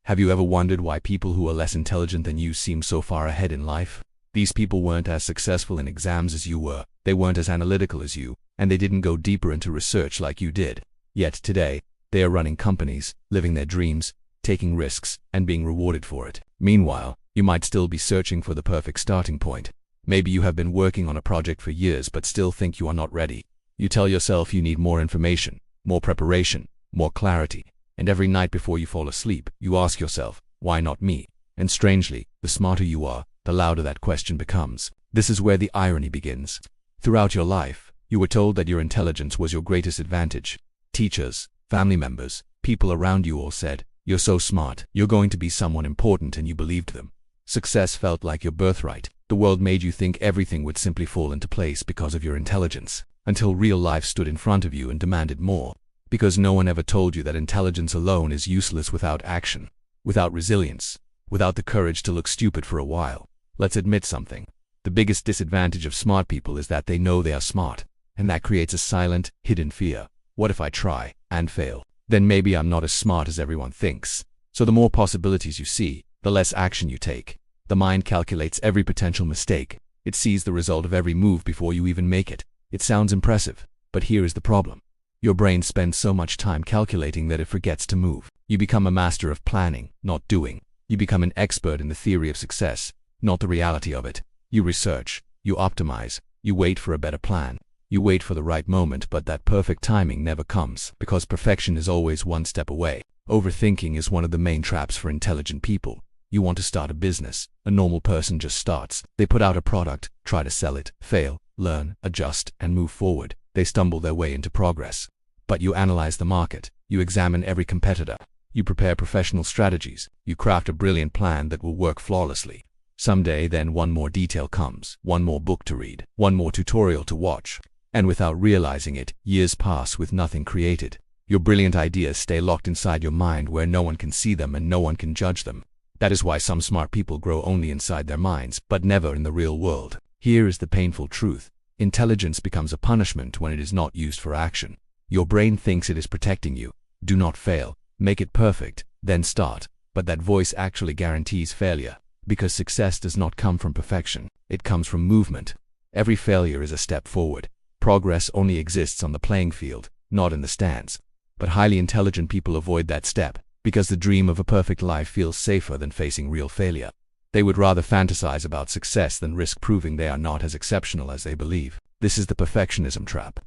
Have you ever wondered why people who are less intelligent than you seem so far ahead in life? These people weren't as successful in exams as you were, they weren't as analytical as you, and they didn't go deeper into research like you did. Yet today, they are running companies, living their dreams, taking risks, and being rewarded for it. Meanwhile, you might still be searching for the perfect starting point. Maybe you have been working on a project for years but still think you are not ready. You tell yourself you need more information, more preparation, more clarity, and every night before you fall asleep, you ask yourself, why not me? And strangely, the smarter you are, the louder that question becomes. This is where the irony begins. Throughout your life, you were told that your intelligence was your greatest advantage. Teachers, family members, people around you all said, "You're so smart, you're going to be someone important," and you believed them. Success felt like your birthright. The world made you think everything would simply fall into place because of your intelligence, until real life stood in front of you and demanded more. Because no one ever told you that intelligence alone is useless without action, without resilience, without the courage to look stupid for a while. Let's admit something. The biggest disadvantage of smart people is that they know they are smart, and that creates a silent, hidden fear. What if I try and fail? Then maybe I'm not as smart as everyone thinks. So the more possibilities you see, the less action you take. The mind calculates every potential mistake. It sees the result of every move before you even make it. It sounds impressive, but here is the problem. Your brain spends so much time calculating that it forgets to move. You become a master of planning, not doing. You become an expert in the theory of success, not the reality of it. You research, you optimize, you wait for a better plan. You wait for the right moment, but that perfect timing never comes, because perfection is always one step away. Overthinking is one of the main traps for intelligent people. You want to start a business. A normal person just starts. They put out a product, try to sell it, fail, learn, adjust, and move forward. They stumble their way into progress. But you analyze the market. You examine every competitor. You prepare professional strategies. You craft a brilliant plan that will work flawlessly. Someday, then one more detail comes, one more book to read, one more tutorial to watch. And without realizing it, years pass with nothing created. Your brilliant ideas stay locked inside your mind where no one can see them and no one can judge them. That is why some smart people grow only inside their minds, but never in the real world. Here is the painful truth. Intelligence becomes a punishment when it is not used for action. Your brain thinks it is protecting you. Do not fail. Make it perfect, then start. But that voice actually guarantees failure, because success does not come from perfection. It comes from movement. Every failure is a step forward. Progress only exists on the playing field, not in the stands. But highly intelligent people avoid that step, because the dream of a perfect life feels safer than facing real failure. They would rather fantasize about success than risk proving they are not as exceptional as they believe. This is the perfectionism trap.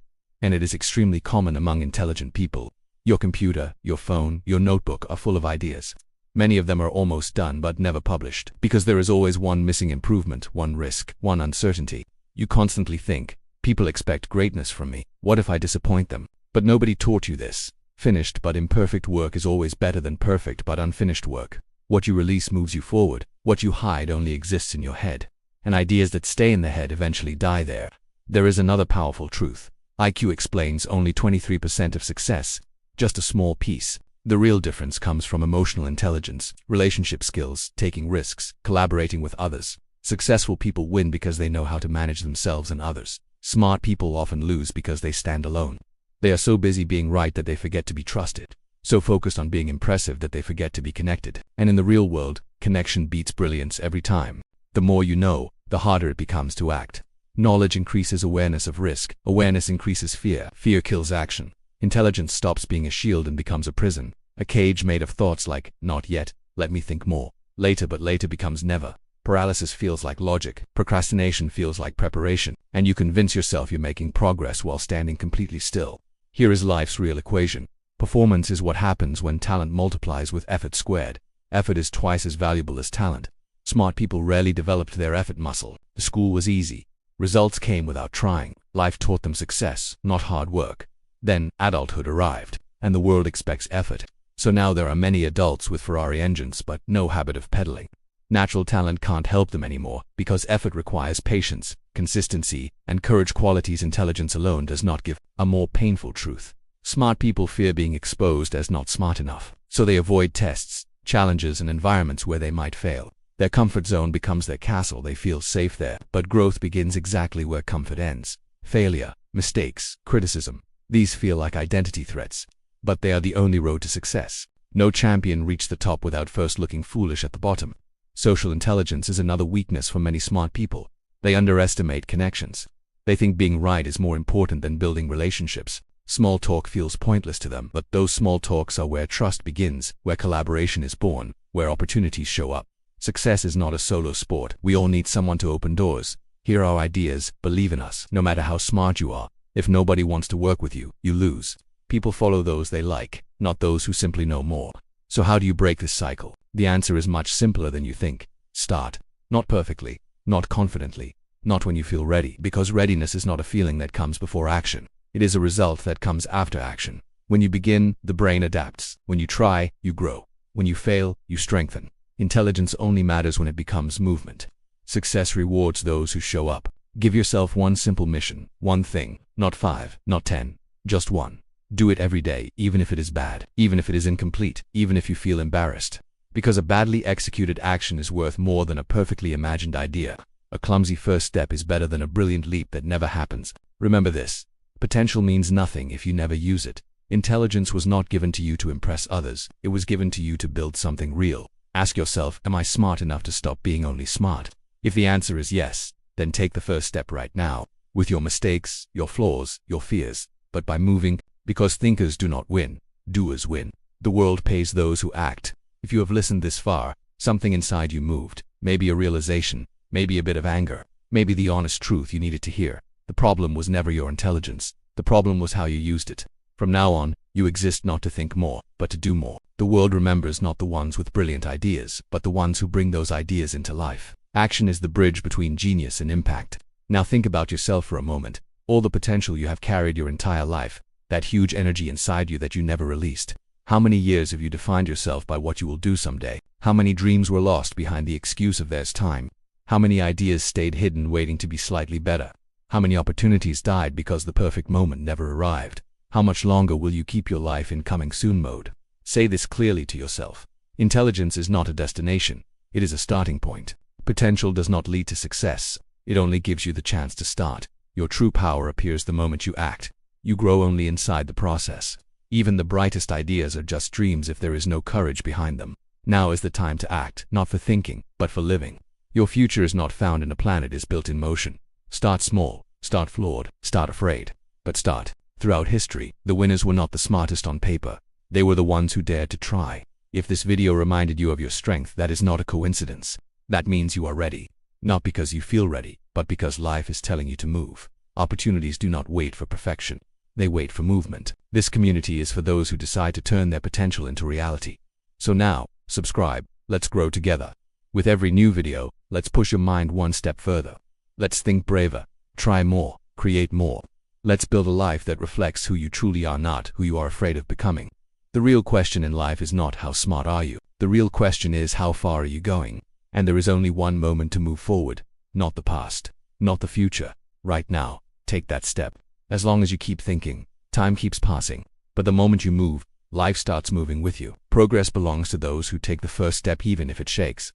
And it is extremely common among intelligent people. Your computer, your phone, your notebook are full of ideas. Many of them are almost done but never published, because there is always one missing improvement, one risk, one uncertainty. You constantly think, people expect greatness from me. What if I disappoint them? But nobody taught you this. Finished but imperfect work is always better than perfect but unfinished work. What you release moves you forward. What you hide only exists in your head. And ideas that stay in the head eventually die there. There is another powerful truth. IQ explains only 23% of success, just a small piece. The real difference comes from emotional intelligence, relationship skills, taking risks, collaborating with others. Successful people win because they know how to manage themselves and others. Smart people often lose because they stand alone. They are so busy being right that they forget to be trusted. So focused on being impressive that they forget to be connected. And in the real world, connection beats brilliance every time. The more you know, the harder it becomes to act. Knowledge increases awareness of risk. Awareness increases fear. Fear kills action. Intelligence stops being a shield and becomes a prison. A cage made of thoughts like, not yet, let me think more. Later, but later becomes never. Paralysis feels like logic. Procrastination feels like preparation. And you convince yourself you're making progress while standing completely still. Here is life's real equation. Performance is what happens when talent multiplies with effort squared. Effort is twice as valuable as talent. Smart people rarely developed their effort muscle. The school was easy. Results came without trying. Life taught them success, not hard work. Then, adulthood arrived, and the world expects effort. So now there are many adults with Ferrari engines but no habit of pedaling. Natural talent can't help them anymore, because effort requires patience, consistency, and courage, qualities intelligence alone does not give. A more painful truth. Smart people fear being exposed as not smart enough, so they avoid tests, challenges, and environments where they might fail. Their comfort zone becomes their castle. They feel safe there, but growth begins exactly where comfort ends. Failure, mistakes, criticism. These feel like identity threats, but they are the only road to success. No champion reached the top without first looking foolish at the bottom. Social intelligence is another weakness for many smart people. They underestimate connections. They think being right is more important than building relationships. Small talk feels pointless to them, but those small talks are where trust begins, where collaboration is born, where opportunities show up. Success is not a solo sport. We all need someone to open doors. Hear our ideas, believe in us. No matter how smart you are, if nobody wants to work with you, you lose. People follow those they like, not those who simply know more. So how do you break this cycle? The answer is much simpler than you think. Start. Not perfectly, not confidently, not when you feel ready, because readiness is not a feeling that comes before action. It is a result that comes after action. When you begin, the brain adapts. When you try, you grow. When you fail, you strengthen. Intelligence only matters when it becomes movement. Success rewards those who show up. Give yourself one simple mission, one thing, not 5, not 10, just one. Do it every day, even if it is bad, even if it is incomplete, even if you feel embarrassed. Because a badly executed action is worth more than a perfectly imagined idea. A clumsy first step is better than a brilliant leap that never happens. Remember this. Potential means nothing if you never use it. Intelligence was not given to you to impress others. It was given to you to build something real. Ask yourself, am I smart enough to stop being only smart? If the answer is yes, then take the first step right now. With your mistakes, your flaws, your fears. But by moving, because thinkers do not win, doers win. The world pays those who act. If you have listened this far, something inside you moved. Maybe a realization, maybe a bit of anger, maybe the honest truth you needed to hear. The problem was never your intelligence. The problem was how you used it. From now on, you exist not to think more, but to do more. The world remembers not the ones with brilliant ideas, but the ones who bring those ideas into life. Action is the bridge between genius and impact. Now think about yourself for a moment. All the potential you have carried your entire life. That huge energy inside you that you never released. How many years have you defined yourself by what you will do someday? How many dreams were lost behind the excuse of there's time? How many ideas stayed hidden waiting to be slightly better? How many opportunities died because the perfect moment never arrived? How much longer will you keep your life in coming soon mode? Say this clearly to yourself. Intelligence is not a destination. It is a starting point. Potential does not lead to success. It only gives you the chance to start. Your true power appears the moment you act. You grow only inside the process. Even the brightest ideas are just dreams if there is no courage behind them. Now is the time to act, not for thinking, but for living. Your future is not found in a plan, it is built in motion. Start small, start flawed, start afraid, but start. Throughout history, the winners were not the smartest on paper. They were the ones who dared to try. If this video reminded you of your strength, that is not a coincidence. That means you are ready. Not because you feel ready, but because life is telling you to move. Opportunities do not wait for perfection. They wait for movement. This community is for those who decide to turn their potential into reality. So now, subscribe. Let's grow together. With every new video, let's push your mind one step further. Let's think braver, try more, create more. Let's build a life that reflects who you truly are, not who you are afraid of becoming. The real question in life is not how smart are you. The real question is how far are you going? And there is only one moment to move forward, not the past, not the future. Right now, take that step. As long as you keep thinking, time keeps passing. But the moment you move, life starts moving with you. Progress belongs to those who take the first step even if it shakes.